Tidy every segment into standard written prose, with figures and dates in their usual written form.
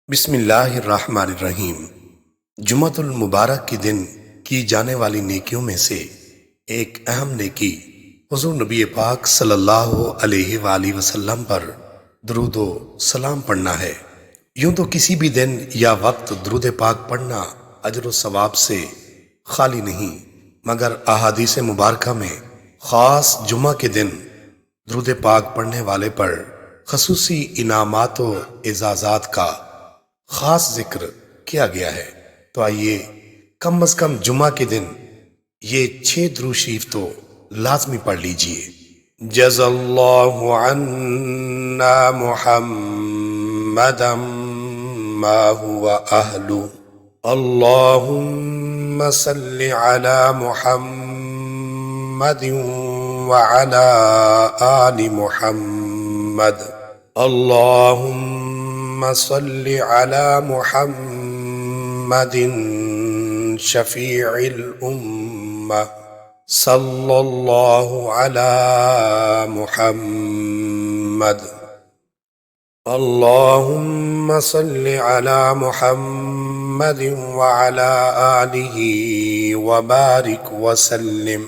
बिस्मिल्लाहिर्रहमानिर्रहीम। जुमातुल मुबारक के दिन की जाने वाली नेकियों में से एक अहम नेकी हुजूर नबी पाक सल्लल्लाहु अलैहि वसल्लम पर दुरूदो सलाम पढ़ना है। यूं तो किसी भी दिन या वक्त दुरूद पाक पढ़ना अजर सवाब से खाली नहीं, मगर अहादीस मुबारका में ख़ास जुमा के दिन दुरूद पाक पढ़ने वाले पर खसूसी इनामात व एजाज़ात का खास जिक्र किया गया है। तो आइए कम अज कम जुमा के दिन ये 6 दुरूद शरीफ तो लाजमी पढ़ लीजिए। जज़ल्लाहु अन्ना मुहम्मदम मा हुवा अहलु, अल्लाहुम्मा सल्लि अला मुहम्मदिन व अला आलि मुहम्मद, अल्लाहुम्मा सल्लि अला मुहम्मदिन शफीइल उम्मा, सल्लल्लाहु अला मुहम्मद, अल्लाहुम्मा सल्लि अला मुहम्मदिन व अला आलिहि व बारिक व सल्लिम,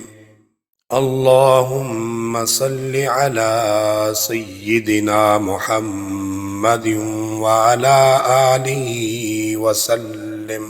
अल्लाहुम्मा सल्लि अला सय्यिदिना मुहम्मदिन व अला आलिहि व सल्लिम।